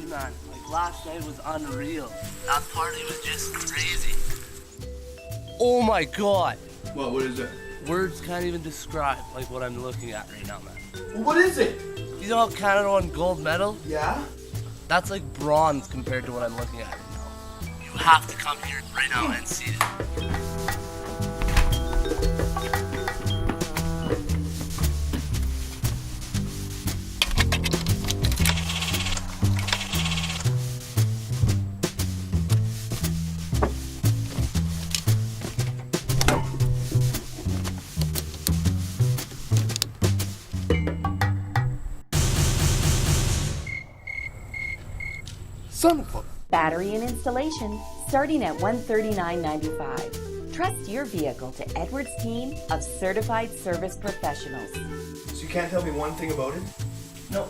man. Like, last night was unreal. That party was just crazy. Oh my god. What is it? Words can't even describe, like, what I'm looking at right now, man. Well, what is it? You know how Canada won gold medal? Yeah? That's like bronze compared to what I'm looking at right now. You have to come here right now and see it. Son of a... Battery and installation starting at $139.95. Trust your vehicle to Edwards' team of certified service professionals. So you can't tell me one thing about it? No,